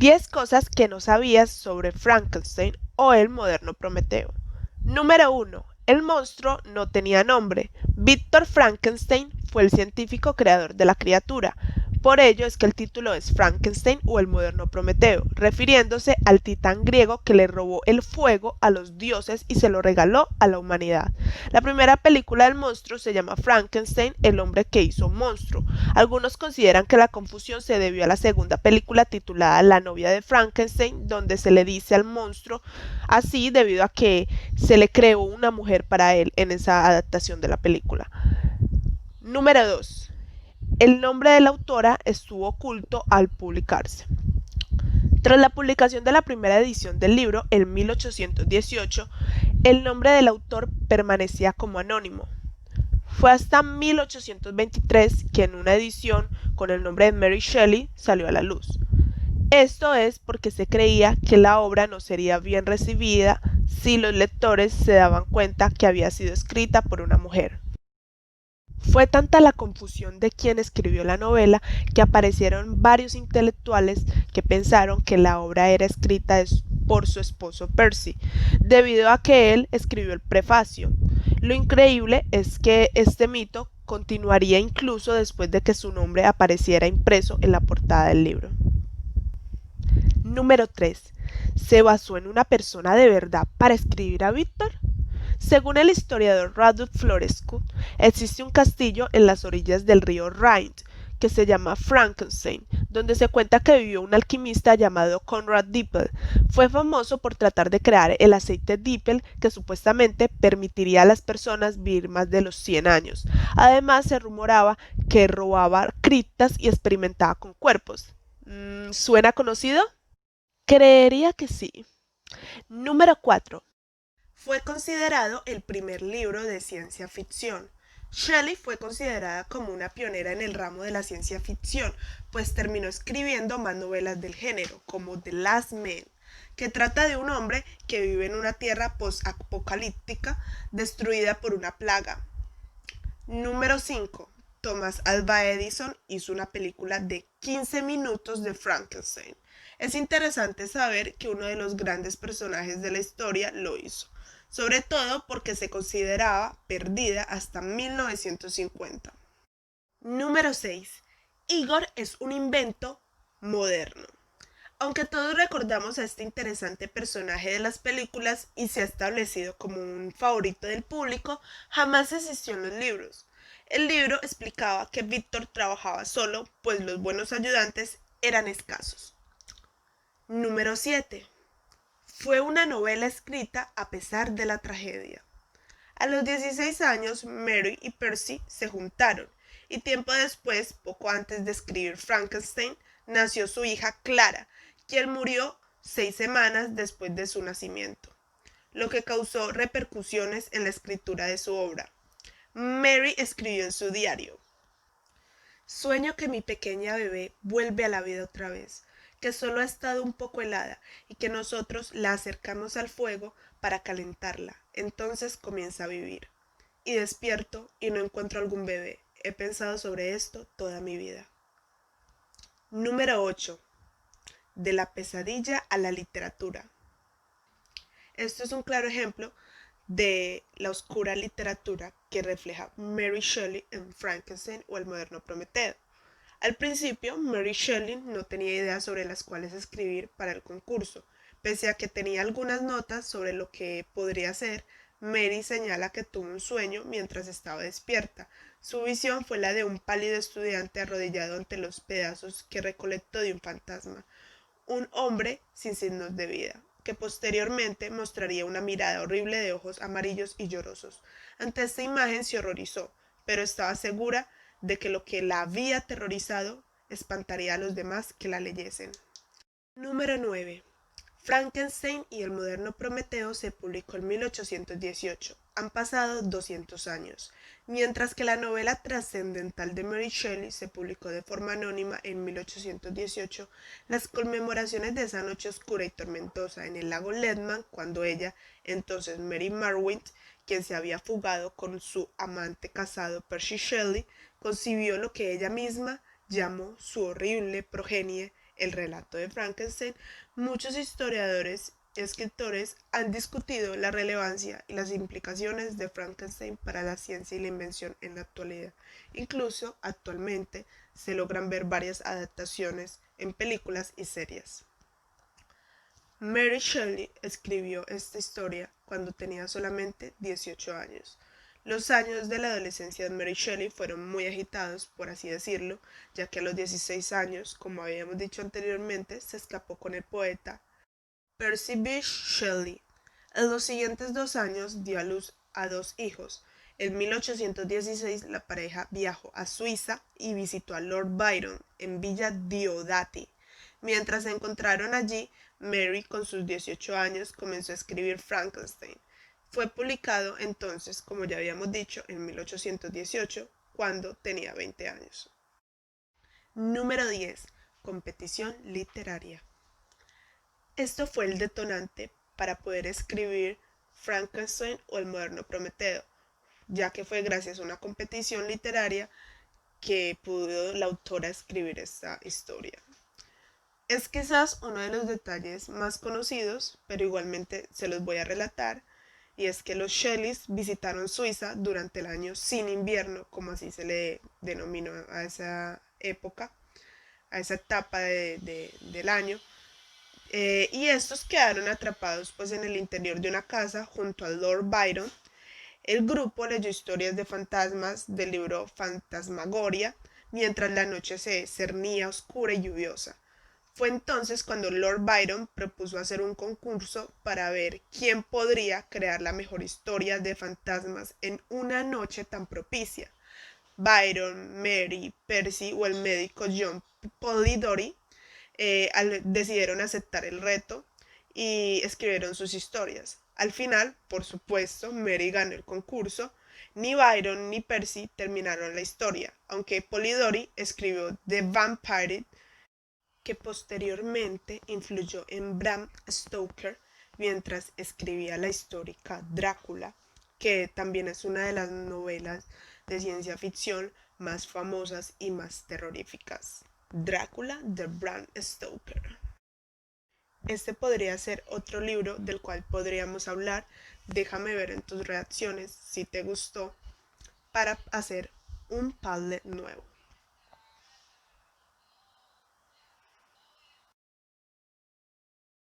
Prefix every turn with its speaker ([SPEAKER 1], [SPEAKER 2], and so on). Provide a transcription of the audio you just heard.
[SPEAKER 1] 10 cosas que no sabías sobre Frankenstein o el moderno Prometeo. Número 1. El monstruo no tenía nombre. Víctor Frankenstein fue el científico creador de la criatura. Por ello es que el título es Frankenstein o el moderno Prometeo, refiriéndose al titán griego que le robó el fuego a los dioses y se lo regaló a la humanidad. La primera película del monstruo se llama Frankenstein, el hombre que hizo un monstruo. Algunos consideran que la confusión se debió a la segunda película titulada La novia de Frankenstein, donde se le dice al monstruo así debido a que se le creó una mujer para él en esa adaptación de la película. Número 2. El nombre de la autora estuvo oculto al publicarse. Tras la publicación de la primera edición del libro, en 1818, el nombre del autor permanecía como anónimo. Fue hasta 1823 que en una edición con el nombre de Mary Shelley salió a la luz. Esto es porque se creía que la obra no sería bien recibida si los lectores se daban cuenta que había sido escrita por una mujer. Fue tanta la confusión de quien escribió la novela que aparecieron varios intelectuales que pensaron que la obra era escrita por su esposo Percy, debido a que él escribió el prefacio. Lo increíble es que este mito continuaría incluso después de que su nombre apareciera impreso en la portada del libro. Número 3. ¿Se basó en una persona de verdad para escribir a Víctor? Según el historiador Radulf Florescu, existe un castillo en las orillas del río Rhine que se llama Frankenstein, donde se cuenta que vivió un alquimista llamado Conrad Dippel. Fue famoso por tratar de crear el aceite Dippel que supuestamente permitiría a las personas vivir más de los 100 años. Además, se rumoraba que robaba criptas y experimentaba con cuerpos. ¿Suena conocido? Creería que sí. Número 4. Fue considerado el primer libro de ciencia ficción. Shelley fue considerada como una pionera en el ramo de la ciencia ficción, pues terminó escribiendo más novelas del género, como The Last Man, que trata de un hombre que vive en una tierra post-apocalíptica destruida por una plaga. Número 5. Thomas Alva Edison hizo una película de 15 minutos de Frankenstein. Es interesante saber que uno de los grandes personajes de la historia lo hizo, sobre todo porque se consideraba perdida hasta 1950. Número 6. Igor es un invento moderno. Aunque todos recordamos a este interesante personaje de las películas y se ha establecido como un favorito del público, jamás existió en los libros. El libro explicaba que Víctor trabajaba solo, pues los buenos ayudantes eran escasos. Número 7. Fue una novela escrita a pesar de la tragedia. A los 16 años, Mary y Percy se juntaron, y tiempo después, poco antes de escribir Frankenstein, nació su hija Clara, quien murió 6 semanas después de su nacimiento, lo que causó repercusiones en la escritura de su obra. Mary escribió en su diario: sueño que mi pequeña bebé vuelve a la vida otra vez, que solo ha estado un poco helada y que nosotros la acercamos al fuego para calentarla. Entonces comienza a vivir. Y despierto y no encuentro algún bebé. He pensado sobre esto toda mi vida. Número 8. De la pesadilla a la literatura. Esto es un claro ejemplo de la oscura literatura que refleja Mary Shelley en Frankenstein o el moderno Prometeo. Al principio, Mary Shelley no tenía ideas sobre las cuales escribir para el concurso. Pese a que tenía algunas notas sobre lo que podría ser, Mary señala que tuvo un sueño mientras estaba despierta. Su visión fue la de un pálido estudiante arrodillado ante los pedazos que recolectó de un fantasma, un hombre sin signos de vida, que posteriormente mostraría una mirada horrible de ojos amarillos y llorosos. Ante esta imagen se horrorizó, pero estaba segura de que lo que la había aterrorizado espantaría a los demás que la leyesen. Número 9. Frankenstein y el moderno Prometeo se publicó en 1818. Han pasado 200 años, mientras que la novela trascendental de Mary Shelley se publicó de forma anónima en 1818. Las conmemoraciones de esa noche oscura y tormentosa en el lago Leadman, cuando ella, entonces Mary Marwick, quien se había fugado con su amante casado Percy Shelley, concibió lo que ella misma llamó su horrible progenie el relato de Frankenstein, muchos historiadores y escritores han discutido la relevancia y las implicaciones de Frankenstein para la ciencia y la invención en la actualidad. Incluso actualmente se logran ver varias adaptaciones en películas y series. Mary Shelley escribió esta historia cuando tenía solamente 18 años. Los años de la adolescencia de Mary Shelley fueron muy agitados, por así decirlo, ya que a los 16 años, como habíamos dicho anteriormente, se escapó con el poeta Percy Bysshe Shelley. En los siguientes 2 años dio a luz a 2 hijos. En 1816 la pareja viajó a Suiza y visitó a Lord Byron en Villa Diodati. Mientras se encontraron allí, Mary, con sus 18 años, comenzó a escribir Frankenstein. Fue publicado entonces, como ya habíamos dicho, en 1818, cuando tenía 20 años. Número 10. Competición literaria. Esto fue el detonante para poder escribir Frankenstein o el moderno Prometeo, ya que fue gracias a una competición literaria que pudo la autora escribir esta historia. Es quizás uno de los detalles más conocidos, pero igualmente se los voy a relatar, y es que los Shelleys visitaron Suiza durante el año sin invierno, como así se le denominó a esa época, a esa etapa del año, y estos quedaron atrapados pues en el interior de una casa junto al Lord Byron. El grupo leyó historias de fantasmas del libro Fantasmagoria, mientras la noche se cernía oscura y lluviosa. Fue entonces cuando Lord Byron propuso hacer un concurso para ver quién podría crear la mejor historia de fantasmas en una noche tan propicia. Byron, Mary, Percy o el médico John Polidori decidieron aceptar el reto y escribieron sus historias. Al final, por supuesto, Mary ganó el concurso. Ni Byron ni Percy terminaron la historia, aunque Polidori escribió The Vampire, que posteriormente influyó en Bram Stoker mientras escribía la histórica Drácula, que también es una de las novelas de ciencia ficción más famosas y más terroríficas. Drácula de Bram Stoker. Este podría ser otro libro del cual podríamos hablar. Déjame ver en tus reacciones si te gustó para hacer un Padlet nuevo.